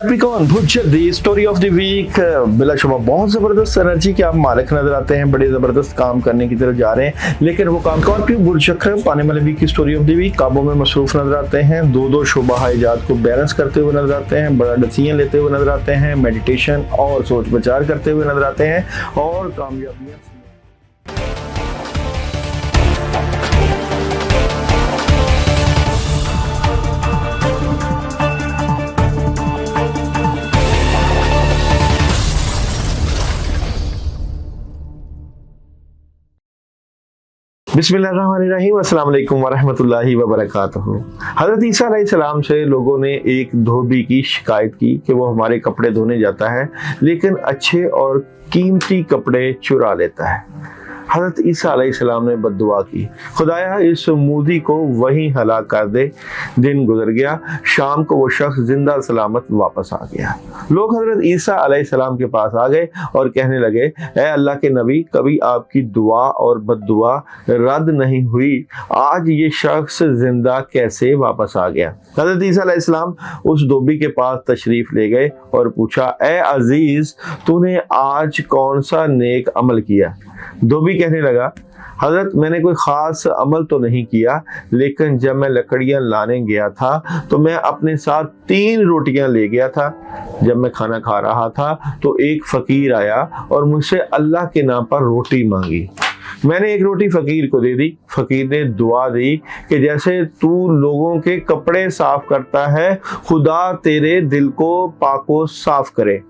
Capricorn, the story of the week. बिलाशुबा बहुत जबरदस्त एनर्जी के आप मालिक नजर आते हैं, बड़े जबरदस्त काम करने की तरफ जा रहे हैं, लेकिन वो काम स्कॉर्पियो बुलचक्र आने वाले वीक की स्टोरी ऑफ द वीक काबू में मसरूफ नजर आते हैं। दो शुबा इजाद को बैलेंस करते हुए नजर आते हैं, बड़ा डिसीजन लेते हुए नजर आते हैं, मेडिटेशन और सोच विचार करते हुए नजर आते हैं और कामयाबियां। बिस्मिल्लाहिर्रहमानिर्रहीम, अस्सलाम वालेकुम वरहमतुल्लाहि वबरकातुहू। हज़रत ईसा अलैहिस्सलाम से लोगों ने एक धोबी की शिकायत की कि वो हमारे कपड़े धोने जाता है लेकिन अच्छे और कीमती कपड़े चुरा लेता है। हज़रत ईसा अलैहिस्सलाम ने बद्दुआ की, खुदाया इस मूदी को वहीं हलाक कर दे। दिन गुजर गया, शाम को वो शख्स जिंदा सलामत वापस आ गया। लोग हज़रत ईसा अलैहिस्सलाम के पास आ गए और कहने लगे, ए अल्लाह के नबी, कभी आपकी दुआ और बद्दुआ रद्द नहीं हुई, आज ये शख्स जिंदा कैसे वापस आ गया। हज़रत ईसा अलैहिस्सलाम उस धोबी के पास तशरीफ ले गए और पूछा, ए अजीज, तूने आज कौन सा नेक अमल किया। धोबी कहने लगा, हजरत मैंने कोई ख़ास अमल तो नहीं किया, लेकिन जब मैं लकड़ियाँ लाने गया था तो मैं अपने साथ 3 रोटियाँ ले गया था। जब मैं खाना खा रहा था तो एक फ़कीर आया और मुझसे अल्लाह के नाम पर रोटी मांगी। मैंने एक रोटी फ़कीर को दे दी। फ़कीर ने दुआ दी कि जैसे तू लोगों के कपड़े साफ़ करता है, खुदा तेरे दिल को पाको साफ़ करे।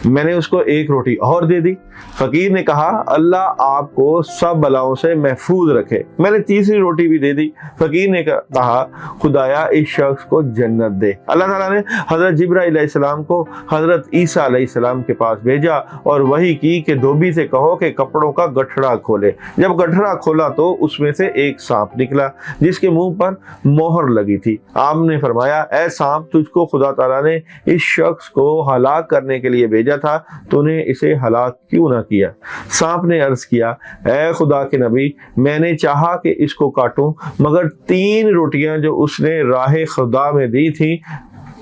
मैंने उसको एक रोटी और दे दी। फकीर ने कहा, अल्लाह आपको सब बलाओं से महफूज रखे। मैंने तीसरी रोटी भी दे दी। फकीर ने कहा, खुदाया इस शख्स को जन्नत दे। अल्लाह ताला ने हज़रत जिब्राइल अलैहिस्सलाम को हज़रत ईसा अलैहिस्सलाम के पास भेजा और वही की कि धोबी से कहो कि कपड़ों का गठड़ा खोले। जब गठड़ा खोला तो उसमें से एक सांप निकला जिसके मुंह पर मोहर लगी थी। आपने फरमाया, ए सांप, तुझको खुदा ताला ने इस शख्स को हलाक करने के लिए भेजा था, तूने इसे हलाक क्यों ना किया। सांप ने अर्ज किया, ऐ खुदा के नबी, मैंने चाहा कि इसको काटूं, मगर 3 रोटियां जो उसने राह खुदा में दी थी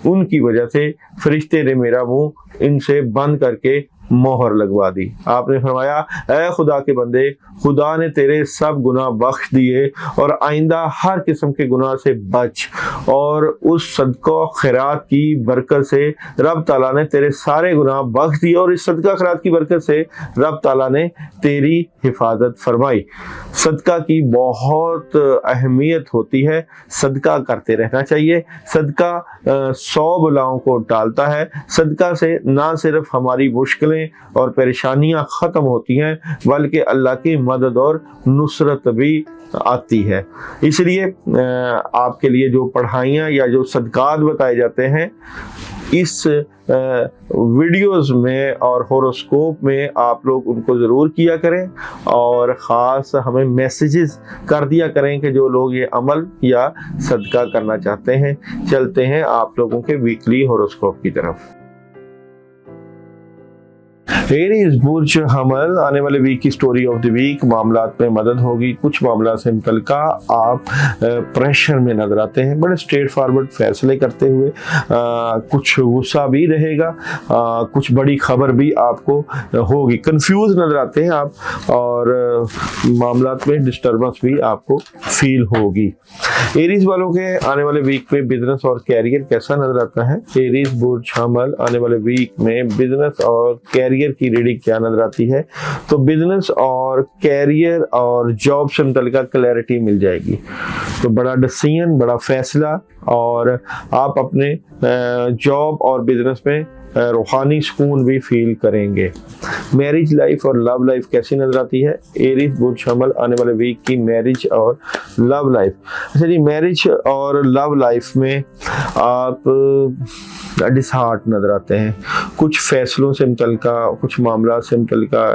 उनकी वजह से फरिश्ते ने मेरा मुंह इनसे बंद करके मोहर लगवा दी। आपने फरमाया, ऐ खुदा के बंदे, खुदा ने तेरे सब गुनाह बख्श दिए और आइंदा हर किस्म के गुनाह से बच, और उस सदका खैरात की बरकत से रब ताला ने तेरे सारे गुनाह बख्श दिए और इस सदका खैरात की बरकत से रब ताला ने तेरी हिफाजत फरमाई। सदका की बहुत अहमियत होती है, सदका करते रहना चाहिए। सदका 100 बलाओं को टालता है। सदका से ना सिर्फ हमारी मुश्किलें और परेशानियां खत्म होती हैं, बल्कि अल्लाह की मदद और नुसरत भी आती है। इसलिए आपके लिए जो पढ़ाइयाँ या जो सदकात बताए जाते हैं इस वीडियोस में और होरोस्कोप में, आप लोग उनको ज़रूर किया करें और ख़ास हमें मैसेजेस कर दिया करें कि जो लोग ये अमल या सदका करना चाहते हैं। चलते हैं आप लोगों के वीकली होरोस्कोप की तरफ। एरीज बुर्ज हमल, आने वाले वीक की स्टोरी ऑफ द वीक, मामलात में मदद होगी। कुछ मामला से मुतल्लिका आप प्रेशर में नजर आते हैं, बड़े स्ट्रेट फॉरवर्ड फैसले करते हुए। कुछ गुस्सा भी रहेगा, कुछ बड़ी खबर भी आपको होगी। कंफ्यूज नजर आते हैं आप और मामलात में डिस्टर्बेंस भी आपको फील होगी। एरीज वालों के आने वाले वीक में बिजनेस और कैरियर कैसा नजर आता है। एरीज बुर्ज हमल, आने वाले वीक में बिजनेस और कैरियर की रीडिंग क्या नजर आती है। तो बिजनेस और कैरियर और जॉब से मुतल्लिका क्लैरिटी मिल जाएगी। तो बड़ा डिसीजन, बड़ा फैसला, और आप अपने जॉब और बिजनेस में रूहानी सुकून भी फील करेंगे। मैरिज लाइफ और लव लाइफ कैसी नजर आती है। एरीज बुर्ज हमल, आने वाले वीक की मैरिज और लव लाइफ। अच्छा जी, मैरिज और लव लाइफ में आप डिसहार्ट नजर आते हैं। कुछ फैसलों से मुतल्लिका, कुछ मामला से मुतल्लिका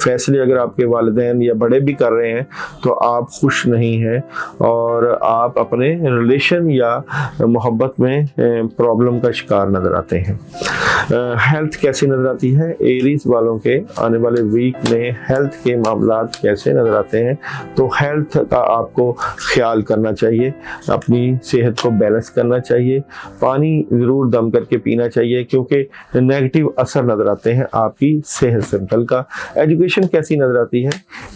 फैसले अगर आपके वालिदैन या बड़े भी कर रहे हैं तो आप खुश नहीं हैं और आप अपने रिलेशन या मोहब्बत में प्रॉब्लम का शिकार नजर आते हैं। हेल्थ कैसी नजर आती है? एरीज वालों के आने वाले वीक में हेल्थ के मामलात कैसे नजर आते हैं? तो हेल्थ का आपको ख्याल करना चाहिए, अपनी सेहत को बैलेंस करना चाहिए, पानी ज़रूर दम करके पीना चाहिए क्योंकि नेगेटिव असर नज़र आते हैं आपकी सेहत से मुतल्लिका। एजुकेशन कैसी नज़र आती है?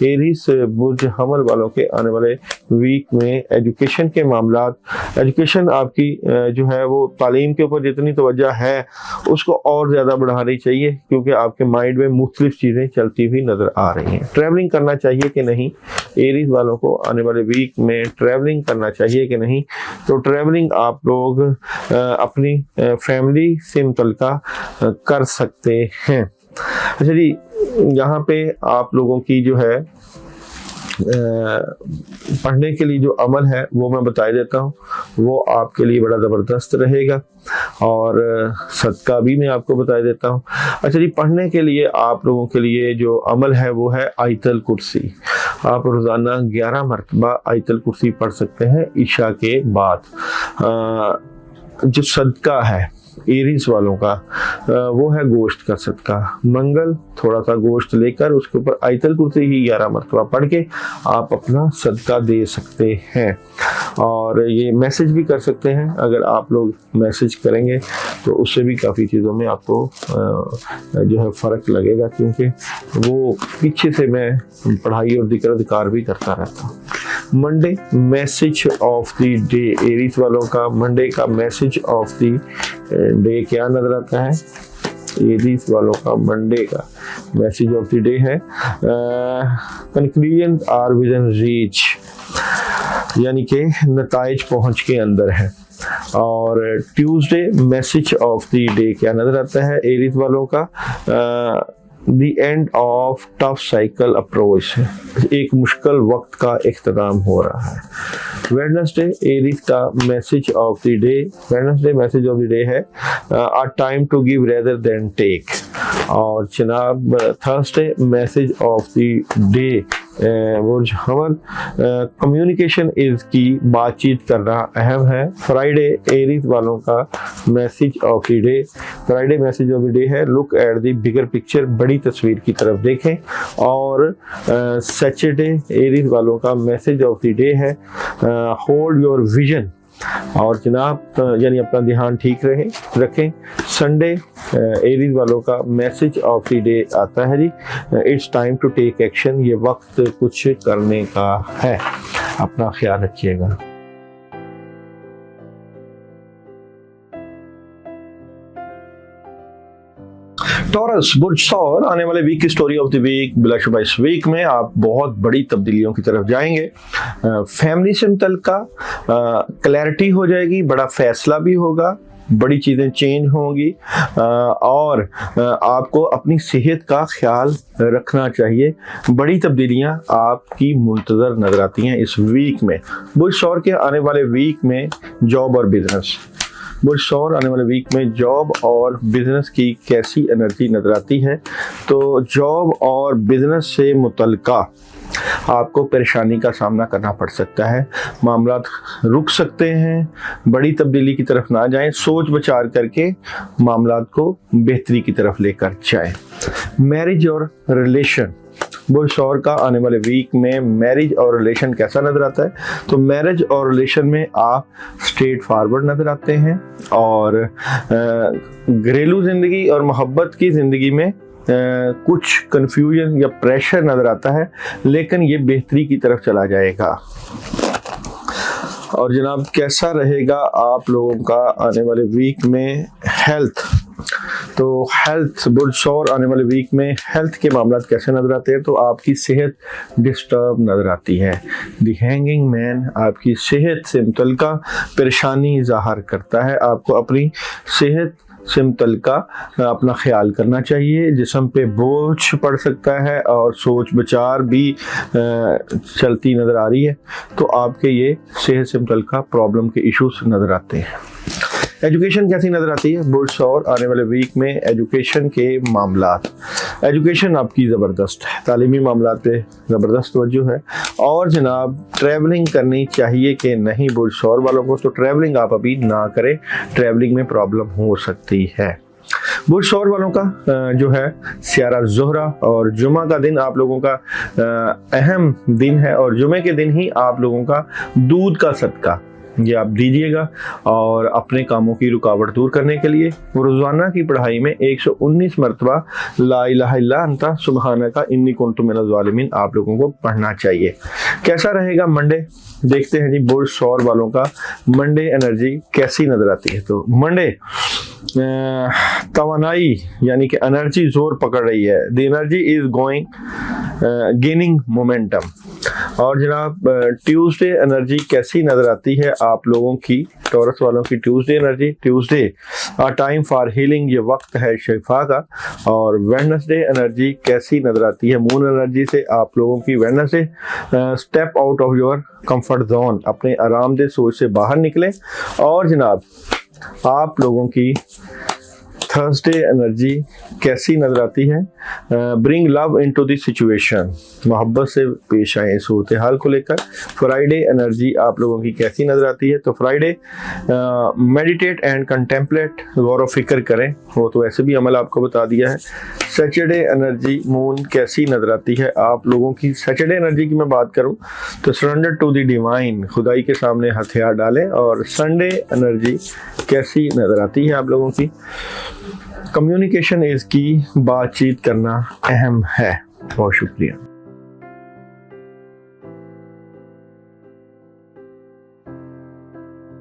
एरीज बुर्ज हमल वालों के आने वाले वीक में एजुकेशन के मामलात, एजुकेशन आपकी जो है वो तालीम के ऊपर जितनी तवज्जो है उसको और ज़्यादा बढ़ानी चाहिए क्योंकि आपके माइंड में मुख्तलिफ चीज़ें चलती हुई नज़र आ रही हैं। ट्रैवलिंग करना चाहिए कि नहीं? एरीज वालों को आने वाले वीक में ट्रैवलिंग करना चाहिए कि नहीं? तो ट्रैवलिंग आप लोग अपनी फैमिली से मुतल्लिका कर सकते हैं। अच्छा जी, यहाँ पे आप लोगों की जो है पढ़ने के लिए जो अमल है वो मैं बता देता हूँ, वो आपके लिए बड़ा ज़बरदस्त रहेगा और सदका भी मैं आपको बता देता हूँ। अच्छा जी, पढ़ने के लिए आप लोगों के लिए जो अमल है वो है आयतल कुर्सी। आप रोज़ाना 11 मरतबा आयतल कुर्सी पढ़ सकते हैं ईशा के बाद। जो सदका है एरीज वालों का वो है गोश्त का सदका। मंगल थोड़ा सा गोश्त लेकर उसके ऊपर आयतल कुर्सी ही 11 मरतबा पढ़ के आप अपना सदका दे सकते हैं और ये मैसेज भी कर सकते हैं। अगर आप लोग मैसेज करेंगे तो उससे भी काफ़ी चीज़ों में आपको जो है फ़र्क लगेगा क्योंकि वो पीछे से मैं पढ़ाई और जिक्र अधिकार भी करता रहता हूँ। Monday message of the day, Aries वालों का मंडे का मैसेज ऑफ द डे क्या नजर आता है? एरीज वालों का मंडे का मैसेज ऑफ द डे है कंक्लूजन आर विजन रीच, यानी कि नताइज पहुंच के अंदर है। और Tuesday message of the day क्या नजर आता है एरीज वालों का? The end of tough cycle approach, एक मुश्किल वक्त का इख्तिताम हो रहा है। वेडनेसडे एरीज का message of the day, Wednesday message of the day है a time to give rather than take। और जनाब Thursday message of the day बुर्ज हमल कम्युनिकेशन इज की, बातचीत करना अहम है। फ्राइडे एरीज वालों का message of the day, Friday message of the day है look at the bigger picture, बड़ी तस्वीर की तरफ देखें। और सैटरडे एरीज वालों का मैसेज ऑफ द डे है होल्ड योर विजन, और जनाब यानी अपना ध्यान ठीक रखें। संडे एरीज वालों का मैसेज ऑफ द डे आता है जी it's time to take action, ये वक्त कुछ करने का है, अपना ख्याल रखिएगा। टॉरस बुर्ज सौर आने वाले वीक की स्टोरी ऑफ द वीक, बिलाशुबा इस वीक में आप बहुत बड़ी तब्दीलियों की तरफ जाएंगे। फैमिली से मुतल्लिका क्लैरिटी हो जाएगी, बड़ा फैसला भी होगा, बड़ी चीज़ें चेंज होंगी और आपको अपनी सेहत का ख्याल रखना चाहिए। बड़ी तब्दीलियां आपकी मुंतज़र नज़र आती हैं इस वीक में। बुर्ज सौर के आने वाले वीक में जॉब और बिजनेस, बुर्ज सौर आने वाले वीक में जॉब और बिजनेस की कैसी एनर्जी नजर आती है? तो जॉब और बिजनेस से मुतल्लिका आपको परेशानी का सामना करना पड़ सकता है, मामलात रुक सकते हैं, बड़ी तब्दीली की तरफ ना जाएं, सोच विचार करके मामलात को बेहतरी की तरफ लेकर जाएं। मैरिज और रिलेशन, बुर्ज सौर का आने वाले वीक में मैरिज और रिलेशन कैसा नजर आता है? तो मैरिज और रिलेशन में आप स्ट्रेट फॉरवर्ड नजर आते हैं और घरेलू जिंदगी और मोहब्बत की जिंदगी में कुछ कंफ्यूजन या प्रेशर नजर आता है, लेकिन ये बेहतरी की तरफ चला जाएगा। और जनाब कैसा रहेगा आप लोगों का आने वाले वीक में हेल्थ? तो हेल्थ बुर्ज सौर आने वाले वीक में हेल्थ के मामलात कैसे नजर आते हैं? तो आपकी सेहत डिस्टर्ब नजर आती है। द हैंगिंग मैन आपकी सेहत से मुतल्लिका परेशानी ज़ाहिर करता है। आपको अपनी सेहत से मुतल्लिका अपना ख्याल करना चाहिए। जिस्म पे बोझ पड़ सकता है और सोच विचार भी चलती नज़र आ रही है, तो आपके ये सेहत से मुतल्लिका प्रॉब्लम के इश्यूज नज़र आते हैं। एजुकेशन कैसी नज़र आती है बुर्ज सौर आने वाले वीक में? एजुकेशन के मामलात, एजुकेशन आपकी ज़बरदस्त है, तालीमी मामलात पे ज़बरदस्त तवज्जो है। और जनाब ट्रैवलिंग करनी चाहिए कि नहीं बुर्ज सौर वालों को? तो ट्रैवलिंग आप अभी ना करें, ट्रैवलिंग में प्रॉब्लम हो सकती है। बुर्ज सौर वालों का जो है सियारा ज़ोहरा, और जुमा का दिन आप लोगों का अहम दिन है, और जुमे के दिन ही आप लोगों का दूध का सदका ये आप दीजिएगा। और अपने कामों की रुकावट दूर करने के लिए रोज़ाना की पढ़ाई में 119 मरतबा ला इलाहा इल्ला अंता सुबहानका इन्नी कुन्तु मिनज़ ज़ालिमीन आप लोगों को पढ़ना चाहिए। कैसा रहेगा मंडे, देखते हैं जी बुर्ज सौर वालों का मंडे एनर्जी कैसी नजर आती है। तो मंडे तवानाई यानी कि एनर्जी जोर पकड़ रही है। The energy is going gaining momentum. और जनाब ट्यूसडे एनर्जी कैसी नजर आती है आप लोगों की, टॉरस वालों की Tuesday energy. Tuesday a time for healing, ये वक्त है शिफा का। और वेडनेसडे एनर्जी कैसी नजर आती है मून एनर्जी से आप लोगों की। Wednesday step out of your comfort zone, अपने आरामदेह सोच से बाहर निकलें। और जनाब आप लोगों की थर्सडे एनर्जी कैसी नजर आती है। Bring love into the situation, मोहब्बत से पेश आए सूरत हाल को लेकर। फ्राइडे एनर्जी आप लोगों की कैसी नजर आती है। तो फ्राइडे मेडिटेट एंड कंटेम्पलेट, गौर व फिक्र करें, वो तो ऐसे भी अमल आपको बता दिया है। सैटरडे एनर्जी मून कैसी नजर आती है आप लोगों की। सैटरडे एनर्जी की मैं बात करूं तो सरेंडर टू द डिवाइन, खुदाई के सामने हथियार डालें। और संडे एनर्जी कैसी नजर आती है आप लोगों की। कम्युनिकेशन इज की, बातचीत करना अहम है। बहुत शुक्रिया।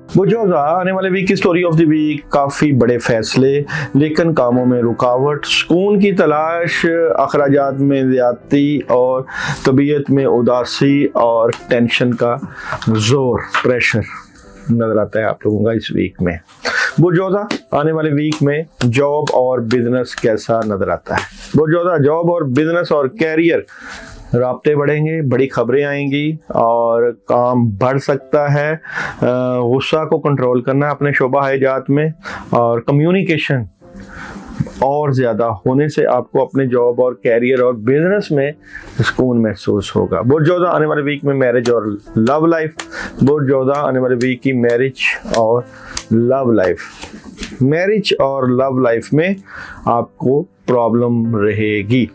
बुर्जोज़ा आने वाले वीक की स्टोरी ऑफ द वीक, काफ़ी बड़े फैसले लेकिन कामों में रुकावट, सुकून की तलाश, अखराजात में ज़्यादती और तबीयत में उदासी और टेंशन का जोर, प्रेशर नजर आता है आप लोगों का इस वीक में। बुर्जोज़ा आने वाले वीक में जॉब और बिजनेस कैसा नजर आता है। बुर्जोज़ा जॉब और बिजनेस और कैरियर, राब्ते बढ़ेंगे, बड़ी खबरें आएंगी और काम बढ़ सकता है। गुस्सा को कंट्रोल करना अपने शोबा हयात में, और कम्युनिकेशन और ज़्यादा होने से आपको अपने जॉब और कैरियर और बिजनेस में सुकून महसूस होगा। बुर्जोज़ा आने वाले वीक में मैरिज और लव लाइफ। बुर्जोज़ा आने वाले वीक की मैरिज और लव लाइफ, मैरिज और लव लाइफ में आपको प्रॉब्लम रहेगी।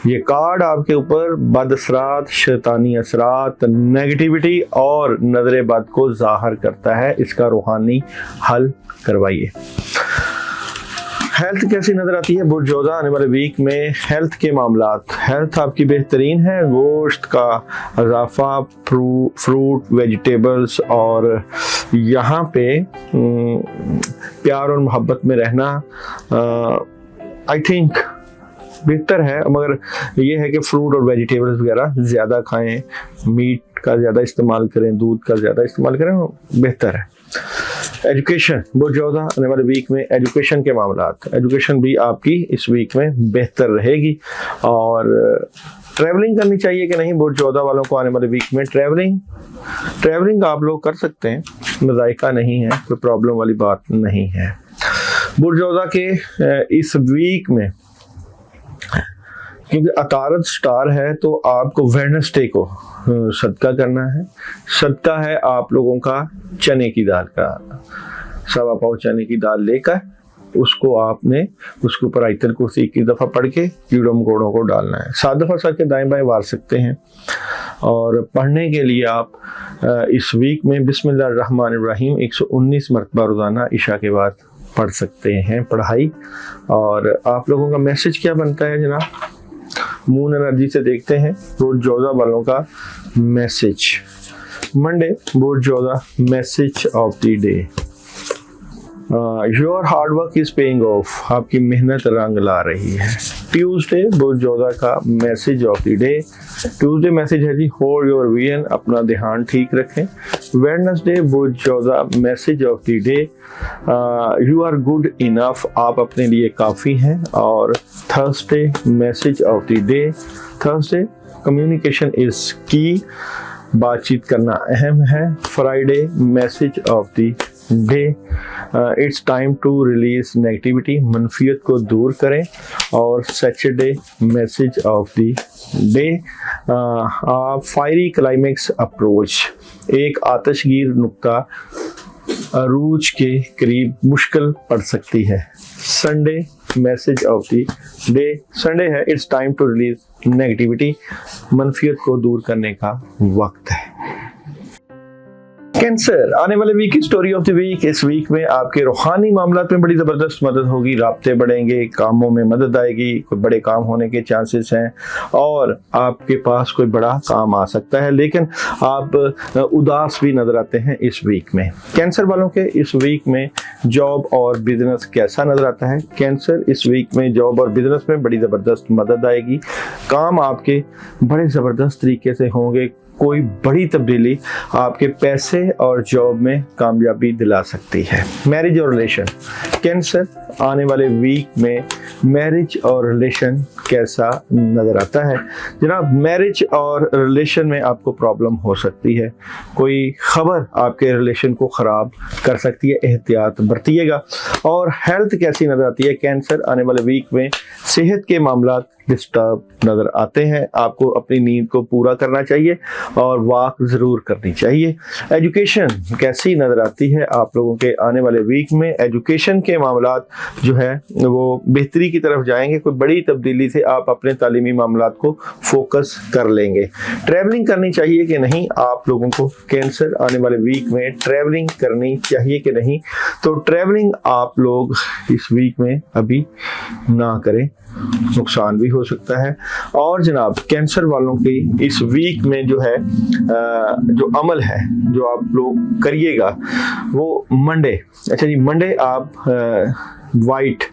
ये कार्ड आपके ऊपर बद असरात, शैतानी असरात, नेगेटिविटी और नजर बद को जाहिर करता है। इसका रूहानी हल करवाइए। हेल्थ कैसी नजर आती है बुर्जोज़ा आने वाले वीक में। हेल्थ के मामलात, हेल्थ आपकी बेहतरीन है। गोश्त का इजाफा, फ्रूट, वेजिटेबल्स और यहाँ पे प्यार और मोहब्बत में रहना आई थिंक बेहतर है। मगर ये है कि फ्रूट और वेजिटेबल्स वगैरह ज़्यादा खाएं, मीट का ज़्यादा इस्तेमाल करें, दूध का ज़्यादा इस्तेमाल करें, बेहतर है। एजुकेशन, बुर्जोज़ा आने वाले वीक में एजुकेशन के मामलात, एजुकेशन भी आपकी इस वीक में बेहतर रहेगी। और ट्रैवलिंग करनी चाहिए कि नहीं बुर्जोज़ा वालों को आने वाले वीक में। ट्रैवलिंग आप लोग कर सकते हैं, मज़ायका नहीं है, कोई प्रॉब्लम वाली बात नहीं है। बुर्जोज़ा के इस वीक में क्योंकि अतारत स्टार है तो आपको वेडनेसडे को सदका करना है। सदका है आप लोगों का चने की दाल का, 1.25 पाव चने की दाल लेकर उसको आपने उसके ऊपर आयतल कुर्सी 21 दफ़ा पढ़ के कीड़ों मकोड़ों को डालना है। 7 दफ़ा सर के दाएं बाएं वार सकते हैं। और पढ़ने के लिए आप इस वीक में बिस्मिल्लाहिर्रहमानिर्रहीम 119 मरतबा रोज़ाना इशा के बाद पढ़ सकते हैं पढ़ाई। और आप लोगों का मैसेज क्या बनता है जनाब, मून एनर्जी से देखते हैं बुर्जोज़ा वालों का मैसेज। मंडे बुर्जोज़ा message of the day, your hard work is paying off, आपकी मेहनत रंग ला रही है। ट्यूसडे बुर्जोज़ा का message of the day, Tuesday message है जी होल्ड योर विजन, अपना ध्यान ठीक रखें। वेडनेसडे बुर्जोज़ा message of the day, you are good enough, आप अपने लिए काफ़ी हैं। और Thursday message of the day, Thursday communication is key, बातचीत करना अहम है। Friday message of the day, it's time to release negativity, मनफियत को दूर करें। और Saturday message of the day, fiery climax approach, एक आतशगीर नुक्ता अरूज के करीब मुश्किल पड़ सकती है। Sunday message of the day Sunday है, it's time to release negativity, मनफियत को दूर करने का वक्त है। कैंसर, आने वाले वीक की स्टोरी ऑफ द वीक। इस वीक में आपके रूहानी मामलात में बड़ी ज़बरदस्त मदद होगी, राब्ते बढ़ेंगे, कामों में मदद आएगी, कोई बड़े काम होने के चांसेस हैं और आपके पास कोई बड़ा काम आ सकता है, लेकिन आप उदास भी नजर आते हैं इस वीक में। कैंसर वालों के इस वीक में जॉब और बिजनेस कैसा नजर आता है? कैंसर, इस वीक में जॉब और बिजनेस में बड़ी ज़बरदस्त मदद आएगी, काम आपके बड़े ज़बरदस्त तरीके से होंगे, कोई बड़ी तब्दीली आपके पैसे और जॉब में कामयाबी दिला सकती है। मैरिज और रिलेशन, कैंसर, आने वाले वीक में मैरिज और रिलेशन कैसा नज़र आता है? जनाब, मैरिज और रिलेशन में आपको प्रॉब्लम हो सकती है, कोई खबर आपके रिलेशन को ख़राब कर सकती है, एहतियात बरतिएगा। और हेल्थ कैसी नज़र आती है? कैंसर, आने वाले वीक में सेहत के मामलात डिस्टर्ब नज़र आते हैं, आपको अपनी नींद को पूरा करना चाहिए और वॉक ज़रूर करनी चाहिए। एजुकेशन कैसी नज़र आती है आप लोगों के आने वाले वीक में? एजुकेशन के मामलात जो है वो बेहतरी की तरफ जाएंगे, कोई बड़ी तब्दीली से आप अपने तालीमी मामलात को फोकस कर लेंगे। ट्रैवलिंग करनी चाहिए कि नहीं आप लोगों को? कैंसर, आने वाले वीक में ट्रैवलिंग करनी चाहिए कि नहीं? तो ट्रैवलिंग आप लोग इस वीक में अभी ना करें, नुकसान भी हो सकता है। और जनाब, कैंसर वालों की इस वीक में जो है जो अमल है जो आप लोग करिएगा वो मंडे, अच्छा जी, मंडे आप वाइट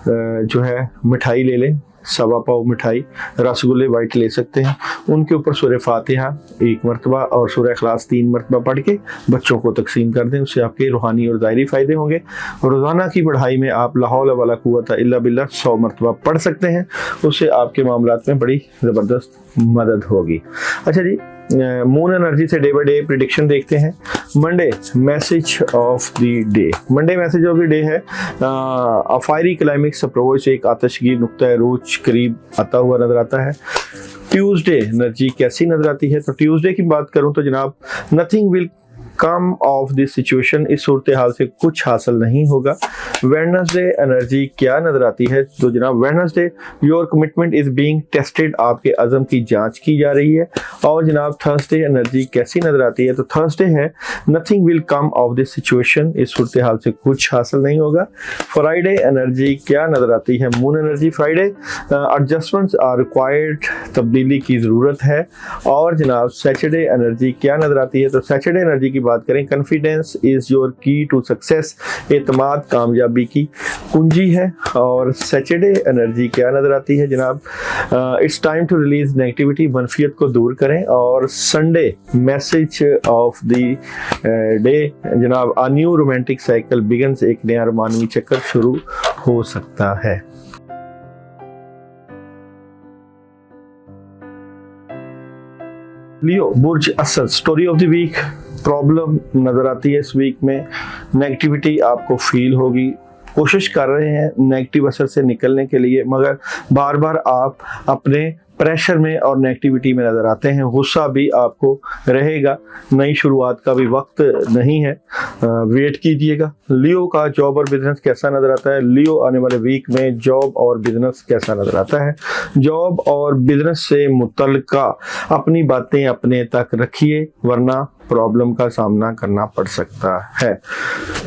जो है मिठाई ले लें, सवा पाव मिठाई, रसगुल्ले वाइट ले सकते हैं, उनके ऊपर सूरह फातिहा 1 मरतबा और सूरह इखलास 3 मरतबा पढ़ के बच्चों को तकसीम कर दें, उससे आपके रूहानी और ज़ाहिरी फ़ायदे होंगे। रोज़ाना की पढ़ाई में आप ला हौला वला कुव्वता इल्ला बिल्लाह 100 मरतबा पढ़ सकते हैं, उससे आपके मामलात में बड़ी ज़बरदस्त मदद होगी। अच्छा जी, मून एनर्जी से डे बाय डे प्रिडिक्शन देखते हैं। Monday message of the day, Monday message of the day है फायरी क्लाइमेक्स अप्रोच, एक आतशगीर नुक्ता रूज करीब आता हुआ नजर आता है। ट्यूसडे एनर्जी कैसी नजर आती है? तो ट्यूसडे की बात करूं तो जनाब, nothing will come of this situation, इस सूरत हाल से कुछ हासिल नहीं होगा। वेडनेसडे एनर्जी क्या नजर आती है? तो जनाब, Wednesday your commitment is being tested, आपके अज़म की जांच की जा रही है। और जनाब, थर्सडे एनर्जी कैसी नजर आती है? तो थर्सडे है nothing will come of this situation, इस सूरत हाल से कुछ हासिल नहीं होगा। फ्राइडे एनर्जी क्या नजर आती है? Moon energy, Friday adjustments are required, तब्दीली की ज़रूरत है। और जनाब, सैटरडे एनर्जी क्या नजर आती है? तो सैटरडे एनर्जी की बात करें, कॉन्फिडेंस इज योर की टू सक्सेस, एतमाद कामयाबी की कुंजी है। और सैटरडे एनर्जी क्या नजर आती है जनाब? It's time to release negativity, मनफियत को दूर करें। और Sunday message of the day जनाब, a new romantic cycle begins, एक नया रोमानवी चक्कर शुरू हो सकता है। लियो बुर्ज असद, story of the week, problem नजर आती है इस वीक में, नेगेटिविटी आपको फील होगी, कोशिश कर रहे हैं नेगेटिव असर से निकलने के लिए, मगर बार बार आप अपने प्रेशर में और नेगेटिविटी में नजर आते हैं। गुस्सा भी आपको रहेगा, नई शुरुआत का भी वक्त नहीं है, वेट कीजिएगा। लियो का जॉब और बिजनेस कैसा नजर आता है? लियो, आने वाले वीक में जॉब और बिजनेस कैसा नजर आता है? जॉब और बिजनेस से मुतल्लिका अपनी बातें अपने तक रखिए, वरना प्रॉब्लम का सामना करना पड़ सकता है।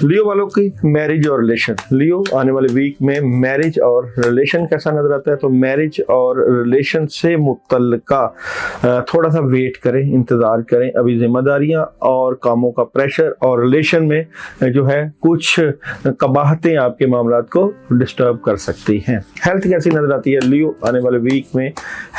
लियो वालों की मैरिज और रिलेशन, लियो आने वाले वीक में मैरिज और रिलेशन कैसा नजर आता है? तो मैरिज और रिलेशन से मुतल्लिका थोड़ा सा वेट करें, इंतजार करें, अभी जिम्मेदारियां और कामों का प्रेशर और रिलेशन में जो है कुछ कबाहतें आपके मामलात को डिस्टर्ब कर सकती हैं। हेल्थ कैसी नजर आती है? लियो आने वाले वीक में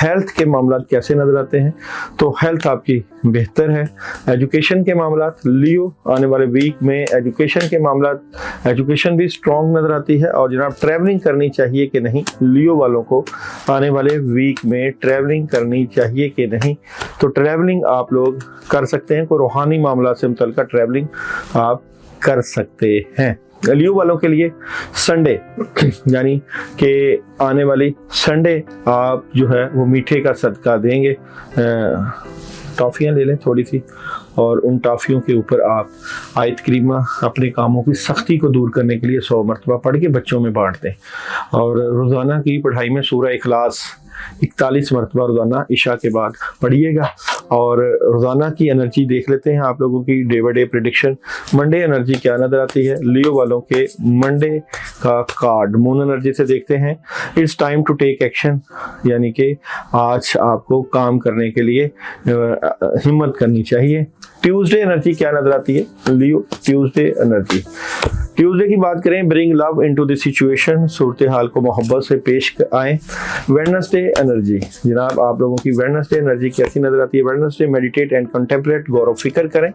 हेल्थ के मामलात कैसे नजर आते हैं? तो हेल्थ आपकी बेहतर है। एजुकेशन के मामलात, लियो आने वाले वीक में एजुकेशन के मामलात, एजुकेशन भी स्ट्रॉन्ग नजर आती है। और जनाब, ट्रैवलिंग करनी चाहिए कि नहीं? लियो वालों को आने वाले वीक में ट्रैवलिंग करनी चाहिए कि नहीं? तो ट्रैवलिंग आप लोग कर सकते हैं, कोई रूहानी मामला से मुतल्लिका ट्रैवलिंग आप कर सकते हैं। लियो वालों के लिए संडे यानी कि आने वाली संडे आप जो है वो मीठे का सदका देंगे, टॉफ़ियाँ ले लें थोड़ी सी, और उन टॉफ़ियों के ऊपर आप आयत करीमा अपने कामों की सख्ती को दूर करने के लिए 100 मरतबा पढ़ के बच्चों में बांट दें। और रोज़ाना की पढ़ाई में सूरह इखलास 41 मरतबा रोज़ाना इशा के बाद पढ़िएगा। और रोज़ाना की एनर्जी देख लेते हैं आप लोगों की, day by day prediction. Monday energy क्या नज़र आती है लियो वालों के? मंडे का कार्ड मून एनर्जी से देखते हैं। It's time to take action, यानी कि आज आपको काम करने के लिए हिम्मत करनी चाहिए। ट्यूसडे एनर्जी क्या नजर आती है लियो? ट्यूसडे एनर्जी, ट्यूसडे की बात करें, bring love into the situation, सूरत हाल को मोहब्बत से पेश आए। वेडनेसडे एनर्जी जनाब आप लोगों की, वेडनेसडे एनर्जी कैसी नजर आती है? वेडनेसडे मेडिटेट एंड कंटेम्पलेट, गौर फिक्र करें।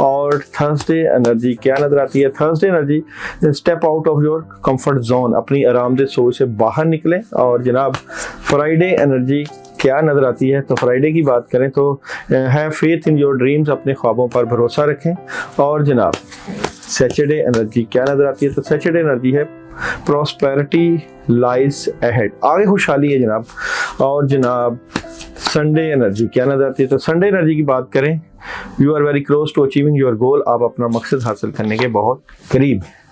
और थर्सडे एनर्जी क्या नजर आती है? Thursday energy step out of your comfort zone, अपनी आरामदेह सोच से बाहर निकलें। और जनाब फ्राइडे एनर्जी क्या नजर आती है? तो फ्राइडे की बात करें तो have faith in your dreams, अपने ख्वाबों पर भरोसा रखें। और जनाब सैटरडे एनर्जी क्या नजर आती है? तो सैटरडे एनर्जी है प्रॉस्पेरिटी लाइज अहेड, आगे खुशहाली है जनाब। और जनाब संडे एनर्जी क्या नजर आती है? तो संडे एनर्जी की बात करें, you are very close to achieving your goal, आप अपना मकसद हासिल करने के बहुत करीब हैं।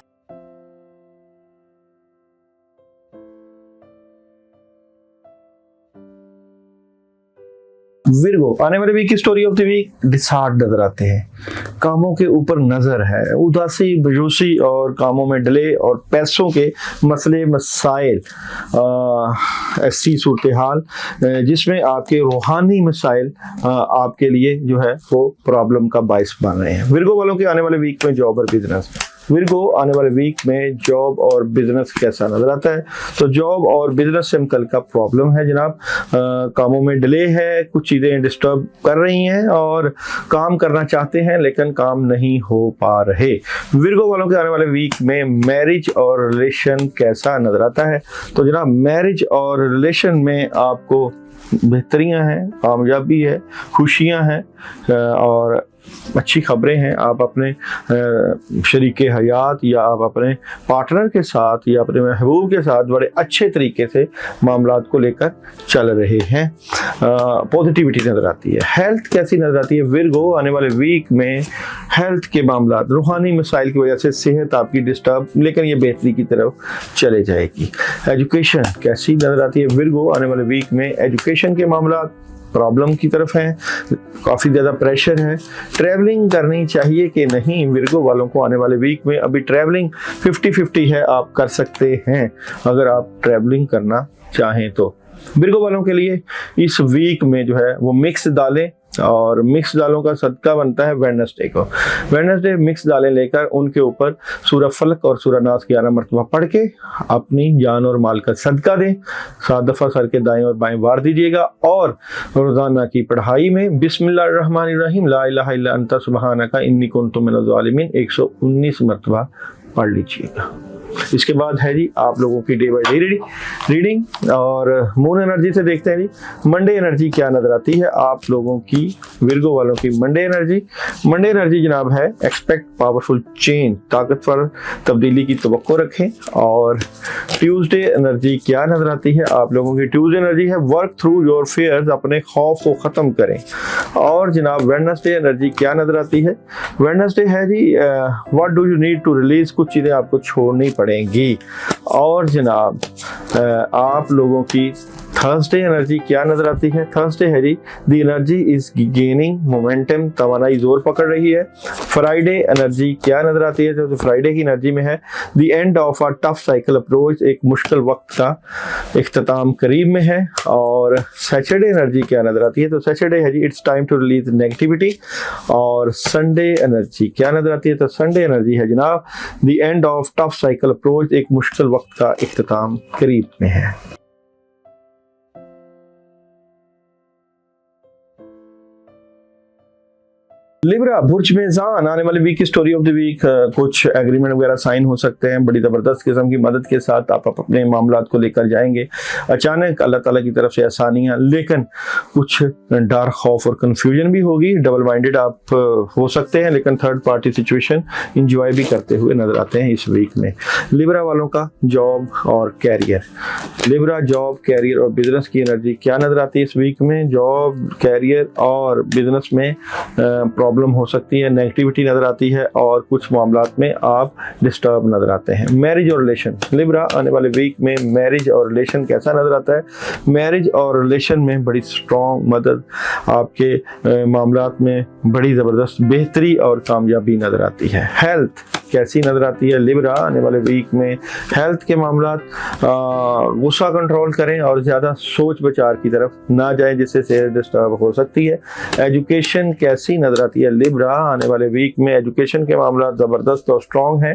विर्गो आने वाले वीक की स्टोरी ऑफ द वीक, डिसहार्ट नजर आते हैं, कामों के ऊपर नजर है, उदासी बेहोशी और कामों में डिले और पैसों के मसले मसाइल, ऐसी सूरत हाल जिसमें आपके रूहानी मसाइल आपके लिए जो है वो प्रॉब्लम का बायस बन रहे हैं। विर्गो वालों के आने वाले वीक में जॉब और बिजनेस, विर्गो आने वाले वीक में जॉब और बिजनेस कैसा नजर आता है? तो जॉब और बिजनेस से कल का प्रॉब्लम है जनाब, कामों में डिले है, कुछ चीज़ें डिस्टर्ब कर रही हैं और काम करना चाहते हैं लेकिन काम नहीं हो पा रहे। विर्गो वालों के आने वाले वीक में मैरिज और रिलेशन कैसा नजर आता है? तो जनाब मैरिज और रिलेशन में आपको बेहतरियां हैं, कामयाबी है, खुशियां हैं और अच्छी खबरें हैं। आप अपने शरीके हयात या आप अपने पार्टनर के साथ या अपने महबूब के साथ बड़े अच्छे तरीके से मामलात को लेकर चल रहे हैं, पॉजिटिविटी नज़र आती है। हेल्थ कैसी नज़र आती है विर्गो? आने वाले वीक में हेल्थ के मामलात, रूहानी मसाइल की वजह से सेहत आपकी डिस्टर्ब, लेकिन ये बेहतरी की तरफ चले जाएगी। एजुकेशन कैसी नज़र आती है विर्गो? आने वाले वीक में एजुकेशन के मामलात प्रॉब्लम की तरफ है, काफ़ी ज़्यादा प्रेशर है। ट्रैवलिंग करनी चाहिए कि नहीं विर्गो वालों को? आने वाले वीक में अभी ट्रैवलिंग 50-50 है, आप कर सकते हैं अगर आप ट्रैवलिंग करना चाहें तो। विर्गो वालों के लिए इस वीक में जो है वो मिक्स दालें, और मिक्स दालों का सदका बनता है वेडनेसडे को। वेडनेसडे मिक्स दालें लेकर उनके ऊपर सूरह फलक और सूरह नास 11 मरतबा पढ़ के अपनी जान और माल का सदका दें। 7 दफ़ा सर के दाएं और बाएं वार दीजिएगा। और रोज़ाना की पढ़ाई में बिस्मिल्लाहिर्रहमानिर्रहीम ला इलाहा इल्ला अंता सुब्हानका इन्नी कुन्तु मिनज़ ज़ालिमीन 119 मरतबा पढ़ लीजिएगा। इसके बाद है जी आप लोगों की डे बाई डे रीडिंग, और मून एनर्जी से देखते हैं जी मंडे एनर्जी क्या नजर आती है आप लोगों की विर्गो वालों की। मंडे एनर्जी जनाब है एक्सपेक्ट पावरफुल चेंज, ताकतवर तब्दीली की तवक्को रखें। और ट्यूसडे एनर्जी क्या नजर आती है आप लोगों की? ट्यूसडे एनर्जी है वर्क थ्रू योर फेयर्स, अपने खौफ को ख़त्म करें। और जनाब वेडनेसडे एनर्जी क्या नजर आती है? वेडनेसडे है जी what do you need to release, कुछ चीज़ें आपको छोड़नी पड़ेंगी। और जनाब आप लोगों की थर्सडे एनर्जी क्या नजर आती है? थर्सडे है जी the energy is gaining momentum, तवानाई जोर पकड़ रही है। फ्राइडे एनर्जी क्या नजर आती है? तो फ्राइडे की एनर्जी में है the end of a tough cycle approach, एक मुश्किल वक्त का इख्तिताम करीब में है। और सैटरडे एनर्जी क्या नजर आती है? तो सैटरडे है जी it's time to release negativity. और संडे एनर्जी क्या नजर आती है? तो संडे एनर्जी है जनाब the end of tough cycle approach, एक मुश्किल वक्त का इख्तिताम करीब में है। लिब्रा बुर्ज मेज़ान आने वाले वीक की स्टोरी ऑफ द वीक, कुछ एग्रीमेंट वगैरह साइन हो सकते हैं, बड़ी ज़बरदस्त किस्म की मदद के साथ आप अपने मामलात को लेकर जाएंगे। अचानक अल्लाह ताला की तरफ से आसानियाँ, लेकिन कुछ डर, खौफ और कन्फ्यूजन भी होगी। डबल माइंडेड आप हो सकते हैं, लेकिन थर्ड पार्टी सिचुएशन इंजॉय भी करते हुए नजर आते हैं इस वीक में। लिब्रा वालों का जॉब और कैरियर, लिब्रा जॉब, कैरियर और बिजनेस की एनर्जी क्या नजर आती है इस वीक में? जॉब, कैरियर और बिजनेस में प्रॉब्लम हो सकती है, नेगेटिविटी नजर आती है और कुछ मामलात में आप डिस्टर्ब नजर आते हैं। मैरिज और रिलेशन, लिब्रा आने वाले वीक में मैरिज और रिलेशन कैसा नजर आता है? मैरिज और रिलेशन में बड़ी स्ट्रॉन्ग मदद, आपके मामलात में बड़ी ज़बरदस्त बेहतरी और कामयाबी नजर आती है। हेल्थ कैसी नजर आती है? लिब्रा आने वाले वीक में हेल्थ के मामलात, गुस्सा कंट्रोल करें और ज़्यादा सोच विचार की तरफ ना जाएं, जिससे सेहत डिस्टर्ब हो सकती है। एजुकेशन कैसी नजर आती है? लिब्रा आने वाले वीक में एजुकेशन के मामलात ज़बरदस्त और स्ट्रॉन्ग हैं।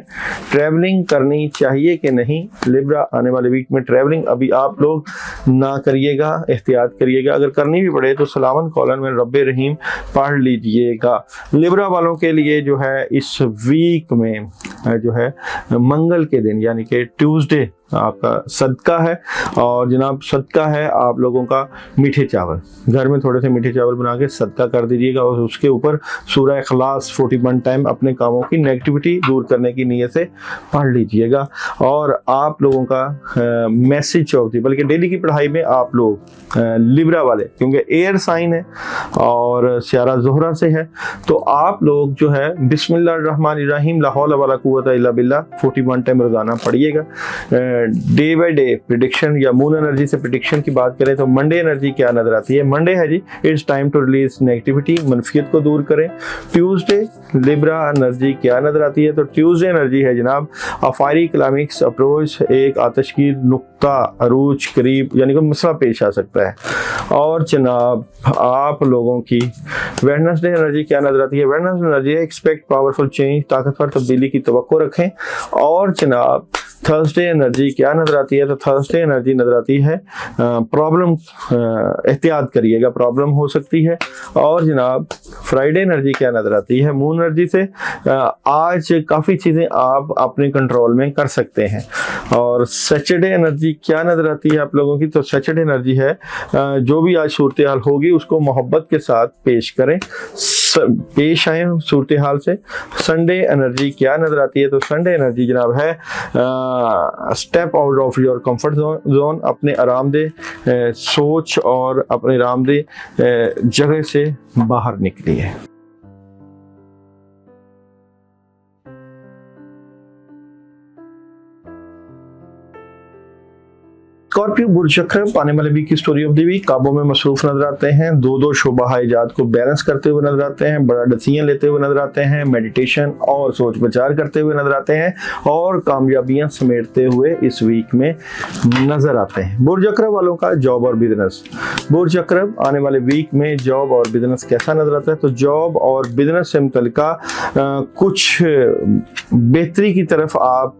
ट्रैवलिंग करनी चाहिए कि नहीं? लिब्रा आने वाले वीक में ट्रैवलिंग अभी आप लोग ना करिएगा, एहतियात करिएगा। अगर करनी भी पड़े तो सलामन कौलन में रब्बे रहीम पढ़ लीजिएगा। लिब्रा वालों के लिए जो है इस वीक में जो है मंगल के दिन यानी कि ट्यूसडे आपका सदका है, और जनाब सदका है आप लोगों का मीठे चावल, घर में थोड़े से मीठे चावल बना के सदका कर दीजिएगा और उसके ऊपर सूरह इखलास 41 टाइम अपने कामों की नेगेटिविटी दूर करने की नीयत से पढ़ लीजिएगा। और आप लोगों का मैसेज होती, बल्कि डेली की पढ़ाई में आप लोग लिब्रा वाले, क्योंकि एयर साइन है और सियारा ज़ोहरा से है, तो आप लोग जो है बिस्मिल्लाहिर्रहमानिर्रहीम ला हौला वला कुव्वता इल्ला बिल्लाह 41 टाइम रोजाना पढ़िएगा। डे बाय डे प्रिडिक्शन या मून एनर्जी से प्रिडिक्शन की बात करें तो मंडे एनर्जी क्या नजर आती है? मंडे है जी, it's time to release negativity, मनफियत को दूर करें। ट्यूसडे लिब्रा एनर्जी क्या नजर आती है? तो ट्यूसडे एनर्जी है जनाब अ फायरी क्लाइमेक्स अप्रोच, एक आतशगी नुक्ता अरूज करीब यानी कि मसला पेश आ सकता है। और जनाब आप लोगों की वेडनेसडे एनर्जी क्या नजर आती है? वेडनेसडे एनर्जी है एक्सपेक्ट पावरफुल चेंज, ताकतवर तब्दीली की तवक्को रखें। और जनाब थर्सडे एनर्जी क्या नजर आती है? तो थर्सडे एनर्जी नजर आती है प्रॉब्लम, एहतियात करिएगा, प्रॉब्लम हो सकती है। और जनाब फ्राइडे एनर्जी क्या नजर आती है? मून एनर्जी से आज काफ़ी चीज़ें आप अपने कंट्रोल में कर सकते हैं। और सैटरडे एनर्जी क्या नजर आती है आप लोगों की? तो सैटरडे एनर्जी है जो भी आज सूरत हाल होगी उसको मोहब्बत के साथ पेश करें, पेश आए सूरत हाल से। संडे एनर्जी क्या नजर आती है? तो संडे एनर्जी जनाब है step out of your comfort zone, अपने आरामदेह सोच और अपने आरामदेह जगह से बाहर निकलिए। स्कॉर्पियो बुर्ज चक्र आने वाले वीक की स्टोरी ऑफ द वीक, काबों में मसरूफ नजर आते हैं, दो शोबा इजाद को बैलेंस करते हुए नजर आते हैं, बड़ा डिसीजन लेते हुए नजर आते हैं, मेडिटेशन और सोच विचार करते हुए नजर आते हैं और कामयाबियां समेटते हुए इस वीक में नजर आते हैं। बुर्ज चक्र वालों का जॉब और बिजनेस, बुर्ज चक्र आने वाले वीक में जॉब और बिजनेस कैसा नजर आता है? तो जॉब और बिजनेस से मुतल्लिका कुछ बेहतरी की तरफ आप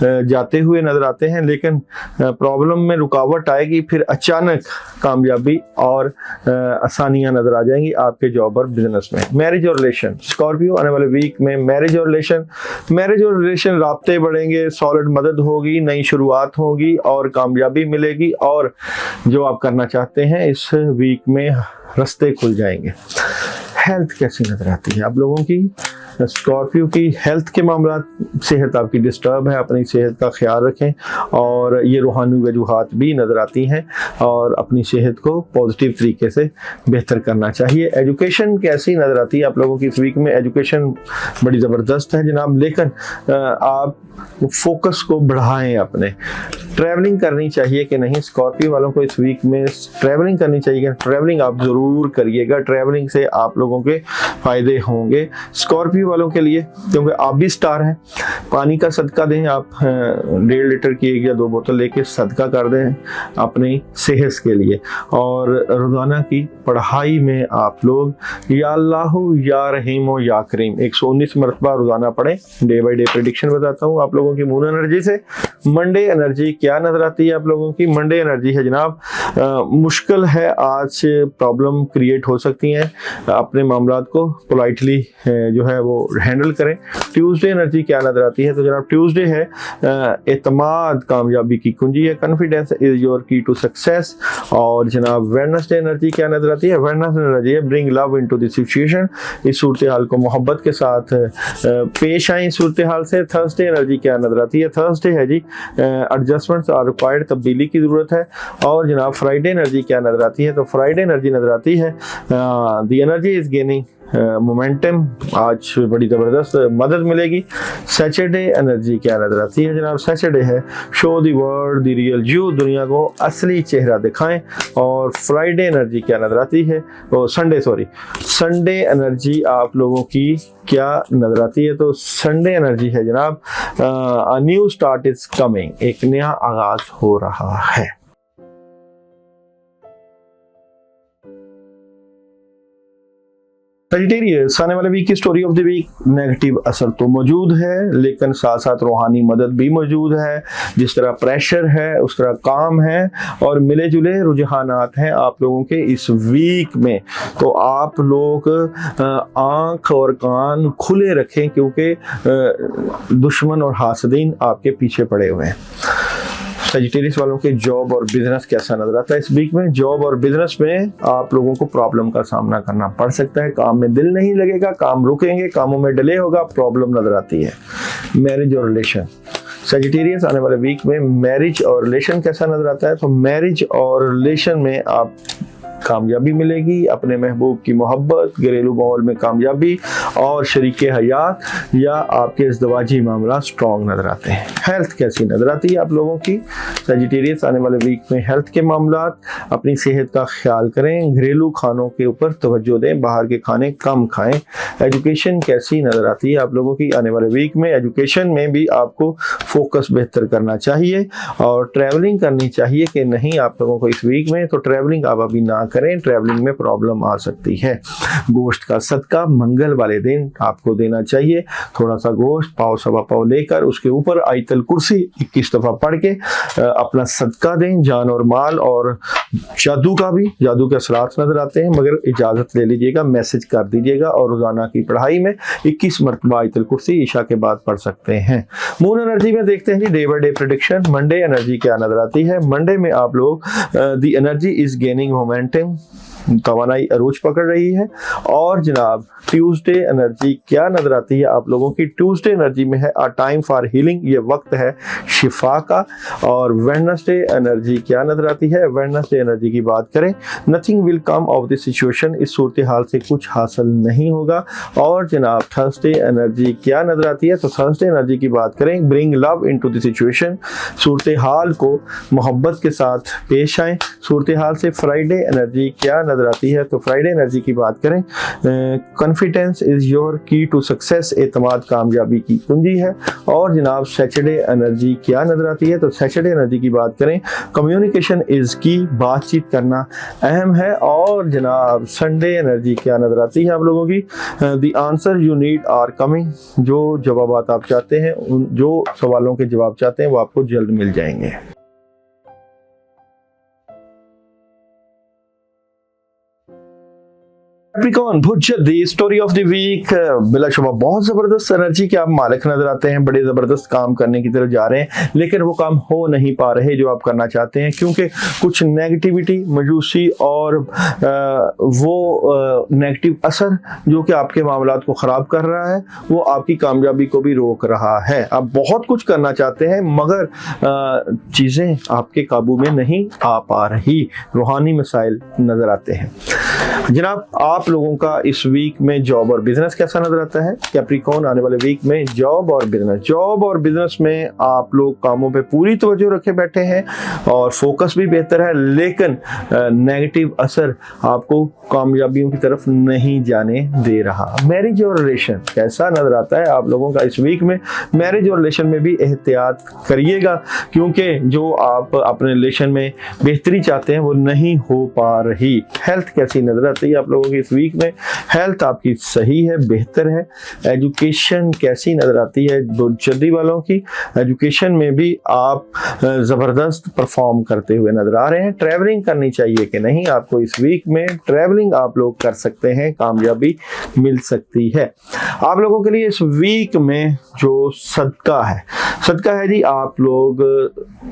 जाते हुए नजर आते हैं, लेकिन प्रॉब्लम में रुकावट आएगी, फिर अचानक कामयाबी और आसानियां नजर आ जाएंगी आपके जॉब और बिजनेस में। मैरिज और रिलेशन, स्कॉर्पियो आने वाले वीक में मैरिज और रिलेशन राब्ते बढ़ेंगे, सॉलिड मदद होगी, नई शुरुआत होगी और कामयाबी मिलेगी और जो आप करना चाहते हैं इस वीक में रास्ते खुल जाएंगे। हेल्थ कैसी नजर आती है आप लोगों की? स्कॉर्पियो की हेल्थ के मामला, सेहत आपकी डिस्टर्ब है, अपनी सेहत का ख्याल रखें और ये रूहानी वजूहात भी नज़र आती हैं और अपनी सेहत को पॉजिटिव तरीके से बेहतर करना चाहिए। एजुकेशन कैसी नज़र आती है आप लोगों की इस वीक में? एजुकेशन बड़ी ज़बरदस्त है जनाब, लेकिन आप फोकस को बढ़ाएं अपने। ट्रैवलिंग करनी चाहिए कि नहीं? स्कॉर्पियो वालों को इस वीक में ट्रैवलिंग करनी चाहिए, ट्रैवलिंग आप ज़रूर करिएगा, ट्रैवलिंग से आप लोगों के फ़ायदे होंगे। स्कॉर्पियो वालों के लिए, क्योंकि आप भी स्टार हैं। पानी का सदका दें आप, 1.5 लीटर की 1 या 2 बोतल लेके सदका कर दें अपनी सेहत के लिए। और रोजाना की पढ़ाई में आप लोग या अल्लाहु या रहीमो या करीम 119 मरतबा रोजाना पढ़ें। डे बाय डे प्रेडिक्शन बताता हूँ आप लोगों की मून एनर्जी से। मंडे एनर्जी क्या नजर आती है आप लोगों की? मंडे एनर्जी है जनाब, मुश्किल है, आज से प्रॉब्लम क्रिएट हो सकती हैं, अपने मामलात को पोलाइटली जो है वो हैंडल करें। ट्यूसडे एनर्जी क्या नजर आती है? तो जनाब ट्यूसडे है एतमाद कामयाबी की कुंजी है, कॉन्फिडेंस इज योर की टू सक्सेस। और जनाब वेडनेसडे एनर्जी क्या नजर आती है? वेडनेसडे एनर्जी है bring love into the situation, इस सूरत हाल को मोहब्बत के साथ पेश आए सूरत हाल से। थर्सडे एनर्जी क्या नजर आती है? थर्सडे है जी एडजस्टमेंट्स आर रिक्वायर्ड, तब्दीली की जरूरत है। और जनाब फ्राइडे एनर्जी क्या नजर आती है? तो फ्राइडे एनर्जी नजर आती है the energy is gaining momentum, आज बड़ी ज़बरदस्त मदद मिलेगी। सैटरडे एनर्जी क्या नजर आती है जनाब? सैटरडे है show the world the real you, दुनिया को असली चेहरा दिखाएं। और फ्राइडे एनर्जी क्या नजर आती है? तो संडे एनर्जी आप लोगों की क्या नजर आती है? तो संडे एनर्जी है जनाब a new start is coming, एक नया आगाज हो रहा है। सजिटेरियस, आने वाले वीक की story of the week, negative असर तो मौजूद है लेकिन साथ साथ रूहानी मदद भी मौजूद है। जिस तरह प्रेशर है उस तरह काम है और मिले जुले रुझानात हैं आप लोगों के इस वीक में। तो आप लोग आंख और कान खुले रखें क्योंकि दुश्मन और हासदीन आपके पीछे पड़े हुए हैं। सजिटेरियस वालों के जॉब और बिजनेस कैसा नजर आता है इस वीक में? जॉब और बिजनेस में आप लोगों को प्रॉब्लम का सामना करना पड़ सकता है, काम में दिल नहीं लगेगा, काम रुकेंगे, कामों में डिले होगा, प्रॉब्लम नजर आती है। मैरिज और रिलेशन, सजिटेरियस आने वाले वीक में मैरिज और रिलेशन कैसा नजर आता है? तो मैरिज और रिलेशन में आप कामयाबी मिलेगी, अपने महबूब की मोहब्बत, घरेलू माहौल में कामयाबी और शरीके हयात या आपके इज़्दवाजी मामला स्ट्रॉन्ग नजर आते हैं। हेल्थ कैसी नजर आती है आप लोगों की? सजिटेरियस आने वाले वीक में हेल्थ के मामलात, अपनी सेहत का ख्याल करें, घरेलू खानों के ऊपर तवज्जो दें, बाहर के खाने कम खाएं। एजुकेशन कैसी नजर आती है आप लोगों की आने वाले वीक में? एजुकेशन में भी आपको फोकस बेहतर करना चाहिए और ट्रैवलिंग करनी चाहिए कि नहीं आप लोगों को इस वीक में। तो ट्रैवलिंग आप अभी ना करें, ट्रैवलिंग में प्रॉब्लम आ सकती है। गोश्त का सदका मंगल वाले दिन आपको देना चाहिए, थोड़ा सा गोश्त पाव सवा पाव लेकर उसके ऊपर आयतल कुर्सी 21 दफा पढ़ के अपना सदका दें। जान और माल और जादू का भी, जादू के असरात नजर आते हैं मगर इजाजत ले लीजिएगा, मैसेज कर दीजिएगा। और रोजाना की पढ़ाई में 21 मरतबा आयतल कुर्सी ईशा के बाद पढ़ सकते हैं। मून एनर्जी में देखते हैं जी day by day prediction. Monday energy क्या नजर आती है? मंडे में आप लोग the energy is gaining momentum, तवानाई अरूज पकड़ रही है। और जनाब ट्यूसडे एनर्जी क्या नजर आती है आप लोगों की? ट्यूसडे एनर्जी में है अ टाइम फॉर हीलिंग, ये वक्त है शिफा का। और वेडनेसडे एनर्जी क्या नजर आती है? वेडनेसडे एनर्जी की बात करें, nothing will come of the situation, इस सूरत हाल से कुछ हासिल नहीं होगा। और जनाब थर्सडे एनर्जी क्या नजर आती है? तो थर्सडे एनर्जी की बात करें, bring love into the situation, सूरत हाल को मोहब्बत के साथ पेश आए सूरत हाल से। फ्राइडे एनर्जी क्या नजर आती है? तो फ्राइडे एनर्जी की बात करें, कॉन्फिडेंस इज योर की टू सक्सेस, एतमाद कामयाबी की कुंजी है। और जनाब सैटरडे एनर्जी क्या नजर आती है? तो सैटरडे एनर्जी की बात करें, कम्युनिकेशन इज की, बातचीत करना अहम है। और जनाब संडे एनर्जी क्या नजर आती है आप लोगों की? The answer you need are coming, जो जवाब आप चाहते हैं, जो सवालों के जवाब चाहते हैं वो आपको जल्द मिल जाएंगे। कैप्रिकॉर्न, भुज्जत, the story of the week, बिलाशुबा बहुत जबरदस्त एनर्जी के आप मालिक नजर आते हैं, बड़े जबरदस्त काम करने की तरफ जा रहे हैं लेकिन वो काम हो नहीं पा रहे जो आप करना चाहते हैं क्योंकि कुछ नेगेटिविटी, मजूसी और वो नेगेटिव असर जो कि आपके मामलात को ख़राब कर रहा है वो आपकी कामयाबी को भी रोक रहा है। आप बहुत कुछ करना चाहते हैं मगर चीज़ें आपके काबू में नहीं आ पा रही, रूहानी मसाइल नज़र आते हैं। जनाब, आप लोगों का इस वीक में जॉब और बिजनेस कैसा नजर आता है? कैप्रिकॉर्न, आने वाले वीक में जॉब और बिजनेस में आप लोग कामों पे पूरी तवज्जो रखे बैठे हैं और फोकस भी बेहतर है, लेकिन नेगेटिव असर आपको कामयाबियों की तरफ नहीं जाने दे रहा। मैरिज और रिलेशन कैसा नजर आता है आप लोगों का इस वीक में? मैरिज और रिलेशन में भी एहतियात करिएगा, क्योंकि जो आप अपने रिलेशन में बेहतरी चाहते हैं वो नहीं हो पा रही। हेल्थ कैसी नजर आती है आप लोगों की इस वीक में? हेल्थ आपकी सही है, बेहतर है। एजुकेशन कैसी नजर आती है दो जल्दी वालों की? एजुकेशन में भी आप जबरदस्त परफॉर्म करते हुए नजर आ रहे हैं। ट्रैवलिंग करनी चाहिए कि नहीं आपको इस वीक में? ट्रैवलिंग आप लोग कर सकते हैं, कामयाबी मिल सकती है। आप लोगों के लिए इस वीक में जो सदका है जी, आप लोग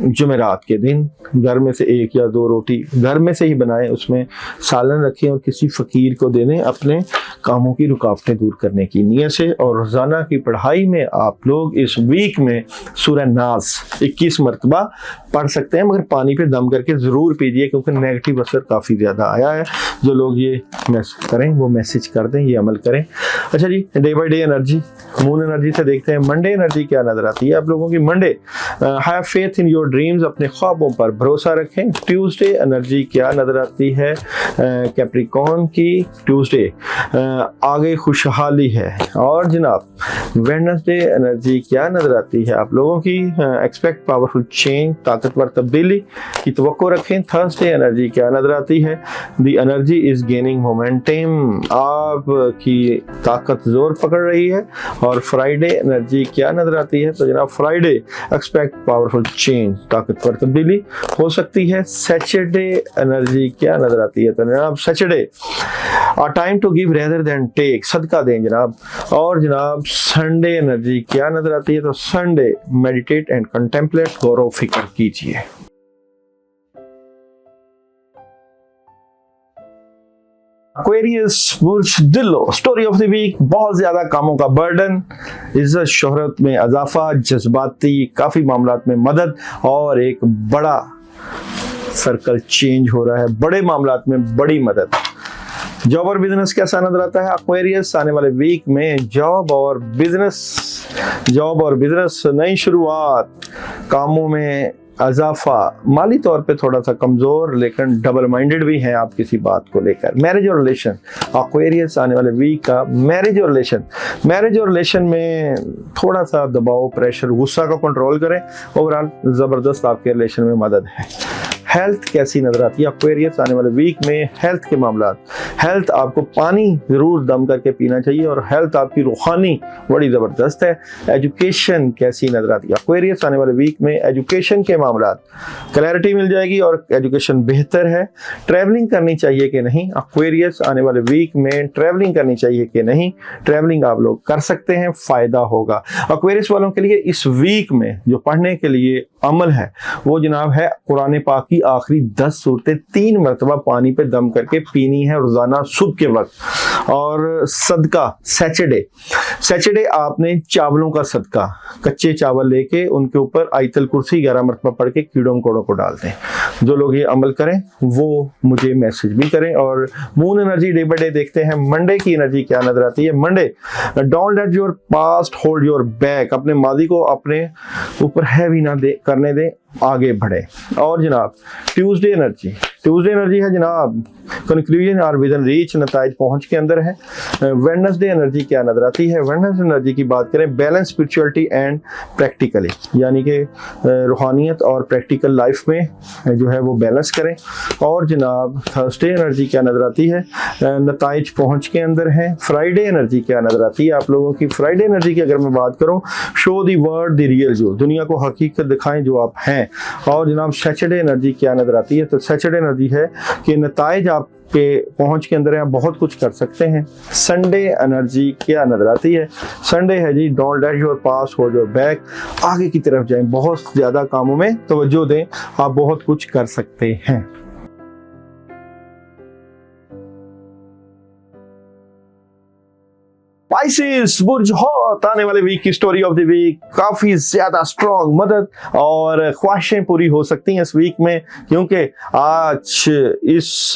जुमेरात के दिन घर में से 1 या 2 रोटी घर में से ही बनाएं, उसमें सालन रखें और किसी फकीर को दे दें, अपने कामों की रुकावटें दूर करने की नीयत से। और रोजाना की पढ़ाई में आप लोग इस वीक में सूरह नास 21 मरतबा पढ़ सकते हैं, मगर पानी पे दम करके जरूर पीजिए, क्योंकि नेगेटिव असर काफी ज्यादा आया है। जो लोग ये मैसेज करें वो मैसेज कर दें, ये अमल करें। अच्छा जी, day by day energy, moon energy से देखते हैं मंडे एनर्जी क्या नजर आती है आप लोगों की। Monday, have faith in your dreams, अपने ख्वाबों पर भरोसा रखें। ट्यूसडे एनर्जी क्या नजर आती है कैप्रिकॉर्न की? ट्यूसडे आगे खुशहाली है। और जनाब, वेडनेसडे एनर्जी क्या नजर आती है आप लोगों की? एक्सपेक्ट पावरफुल चेंज, ताकतवर तब्दीली की तवक्को रखें। थर्सडे एनर्जी क्या नजर आती है? The energy is gaining momentum, आपकी ताकत जोर पकड़ रही है। और फ्राइडे एनर्जी क्या नजर आती है? तो जनाब, फ्राइडे एक्सपेक्ट पावरफुल चेंज, ताकतवर तब्दीली हो सकती है। सैटरडे एनर्जी क्या नजर आती है? तो जनाब, Saturday time to give rather than take, सदका दें जनाब। और जनाब, संडे एनर्जी क्या नजर आती है? तो संडे मेडिटेट एंड कंटेम्पलेट, गौर फिक्र कीजिए। एक्वेरियस, बुर्जदिलो, स्टोरी ऑफ द वीक, बहुत ज्यादा कामों का बर्डन, इज्जत शोहरत में इजाफा, जज्बाती काफी मामलात में मदद और एक बड़ा सर्कल चेंज हो रहा है, बड़े मामलात में बड़ी मदद। जॉब और बिजनेस कैसा नजर आता है एक्वेरियस? आने वाले वीक में जॉब और बिजनेस नई शुरुआत, कामों में इजाफा, माली तौर पे थोड़ा सा कमजोर लेकिन डबल माइंडेड भी हैं आप किसी बात को लेकर। मैरिज और रिलेशन, एक्वेरियस आने वाले वीक का मैरिज और रिलेशन में थोड़ा सा दबाव, प्रेशर, गुस्सा का कंट्रोल करें। ओवरऑल जबरदस्त आपके रिलेशन में मदद है। हेल्थ कैसी नजर आती है एक्वेरियस आने वाले वीक में? हेल्थ के मामलात, हेल्थ आपको पानी जरूर दम करके पीना चाहिए और हेल्थ आपकी रूहानी बड़ी जबरदस्त है। एजुकेशन कैसी नजर आती है एक्वेरियस आने वाले वीक में? एजुकेशन के मामलात क्लैरिटी मिल जाएगी और एजुकेशन बेहतर है। ट्रैवलिंग करनी चाहिए कि नहीं एक्वेरियस आने वाले वीक में? ट्रैवलिंग करनी चाहिए कि नहीं? ट्रैवलिंग आप लोग कर सकते हैं, फायदा होगा। एक्वेरियस वालों के लिए इस वीक में जो पढ़ने के लिए अमल है वो जनाब है कुरान पाक की आखिरी 10 सूरतें 3 मरतबा पानी पे दम करके पीनी है रोजाना सुबह के वक्त। और सदका, सैटरडे आपने चावलों का सदका, कच्चे चावल लेके उनके ऊपर आयतल कुर्सी 11 मरतबा पढ़ के कीड़ों कोड़ों को डाल दें। जो लोग ये अमल करें वो मुझे मैसेज भी करें। और moon energy day by day देखते हैं मंडे की एनर्जी क्या नजर आती है। Monday, don't let your past hold your back, अपने मादी को अपने ऊपर हैवी ना करने दें, आगे बढ़े। और जनाब, ट्यूसडे एनर्जी है जनाब, कंक्लूजन और विजन रीच, नताइज पहुंच के अंदर है। वेडनेसडे एनर्जी क्या नजर आती है? वेडनेसडे एनर्जी की बात करें, बैलेंस स्पिरिचुअलिटी एंड प्रैक्टिकली, यानी कि रूहानियत और प्रैक्टिकल लाइफ में जो है वो बैलेंस करें। और जनाब, थर्सडे एनर्जी क्या नजर आती है? नताइज पहुंच के अंदर है। फ्राइडे एनर्जी क्या नजर आती है आप लोगों की? फ्राइडे एनर्जी की अगर मैं बात करूं, show the world the real, जो दुनिया को हकीकत दिखाएं जो आप हैं। और जनाब, सैटरडे एनर्जी क्या नजर आती है? तो सैटरडे एनर्जी है कि नताइज आपके पहुंच के अंदर है, आप बहुत कुछ कर सकते हैं। संडे एनर्जी क्या नजर आती है? संडे है जी, don't let your past hold your back, आगे की तरफ जाएं, बहुत ज्यादा कामों में तवज्जो दें, आप बहुत कुछ कर सकते हैं। स्पाइसेस बुर्ज हौत, आने वाले वीक की स्टोरी ऑफ द वीक, काफी ज्यादा स्ट्रॉन्ग मदद और ख्वाहिशें पूरी हो सकती हैं इस वीक में, क्योंकि आज इस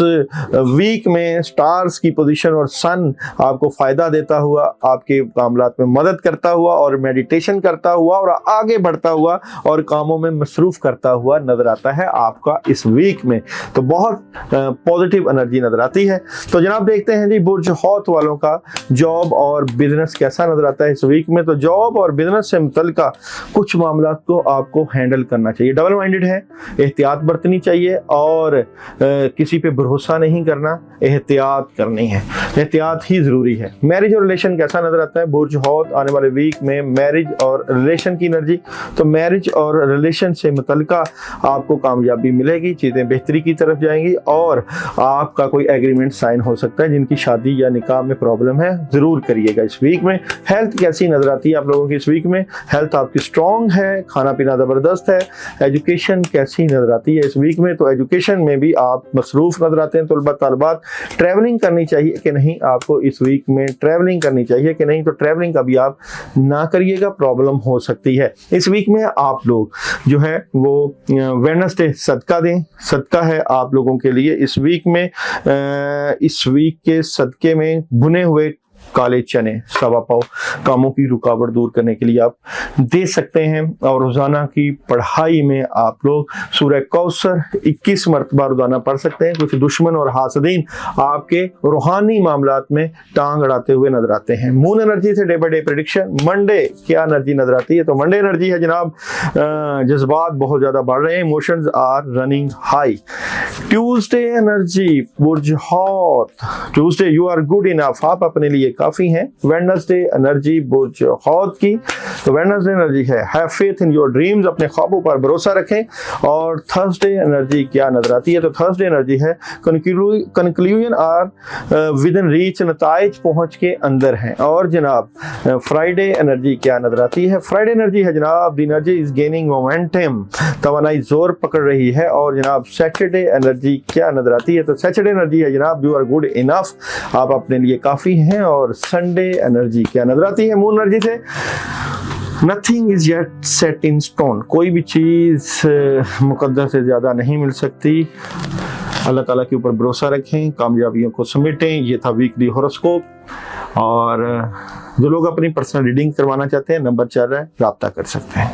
वीक में स्टार्स की पोजीशन और सन आपको फायदा देता हुआ, आपके मामलात में मदद करता हुआ और मेडिटेशन करता हुआ और आगे बढ़ता हुआ और कामों में मसरूफ करता हुआ नजर आता है आपका इस वीक में। तो बहुत पॉजिटिव एनर्जी नजर आती है। तो जनाब देखते हैं जी बुर्ज हौत वालों का जॉब और बिजनेस कैसा नजर आता है इस वीक में। तो जॉब और बिजनेस से मुतल्लिका कुछ मामला को आपको हैंडल करना चाहिए। डबल माइंडेड है, एहतियात बरतनी चाहिए और किसी पे भरोसा नहीं करना, एहतियात करनी है, एहतियात ही जरूरी है। मैरिज और रिलेशन कैसा नजर आता है बुर्ज हौत आने वाले वीक में? मैरिज और रिलेशन की एनर्जी, तो मैरिज और रिलेशन से मुतल्लिका आपको कामयाबी मिलेगी, चीजें बेहतरी की तरफ जाएंगी और आपका कोई एग्रीमेंट साइन हो सकता है। जिनकी शादी या निकाह में प्रॉब्लम है जरूर करिएगा इस वीक में। हेल्थ कैसी नजर आती है आप लोगों की इस वीक में? हेल्थ आपकी स्ट्रॉन्ग है, खाना पीना जबरदस्त है। एजुकेशन कैसी नजर आती है इस वीक में? तो एजुकेशन में भी आप मसरूफ नजर आते हैं। तलबा तलबात ट्रैवलिंग करनी चाहिए कि नहीं आपको इस वीक में? ट्रैवलिंग करनी चाहिए कि नहीं? तो ट्रैवलिंग कभी आप ना करिएगा, प्रॉब्लम हो सकती है। इस वीक में आप लोग जो है वो वेडनेसडे सदका दें, सदका है आप लोगों के लिए इस वीक में। इस वीक के सदके में भुने हुए काले चने सवा पाव कामों की रुकावट दूर करने के लिए आप दे सकते हैं। और रोजाना की पढ़ाई में आप लोग सूरह कौसर 21 मरतबा रोजाना पढ़ सकते हैं। कुछ दुश्मन और हासदीन आपके रूहानी मामलात में टांग अड़ाते हुए नजर आते हैं। मून एनर्जी से day by day prediction, Monday क्या एनर्जी नजर आती है? तो मंडे एनर्जी है जनाब जज्बात बहुत ज्यादा बढ़ रहे हैं, emotions are running high. Tuesday energy बुर्ज हौत, Tuesday you are good enough, आप अपने लिए काफी हैं। वेडनेसडे एनर्जी बुर्ज हौत की, तो वेडनेसडे एनर्जी है have faith in your dreams, अपने ख्वाबों पर भरोसा रखें। और थर्सडे एनर्जी क्या नजर आती है? तो थर्सडे एनर्जी है conclusion are within reach, नताइज पहुंच के अंदर हैं। और जनाब फ्राइडे एनर्जी क्या नजर आती है? फ्राइडे एनर्जी है जनाब the energy is gaining momentum, तवानाई जोर पकड़ रही है। और जनाब सैटरडे एनर्जी क्या नजर आती है? तो सैटरडे एनर्जी है जनाब यू आर गुड इनफ, आप अपने लिए काफी हैं। और संडे एनर्जी क्या नजर आती है मून एनर्जी से? Nothing is yet set in stone, कोई भी चीज मुकद्दर से ज्यादा नहीं मिल सकती। अल्लाह ताला के ऊपर भरोसा रखें, कामयाबियों को समेटें। ये था वीकली हॉरोस्कोप। और जो लोग अपनी पर्सनल रीडिंग करवाना चाहते हैं नंबर चल रहा है, राब्ता कर सकते हैं।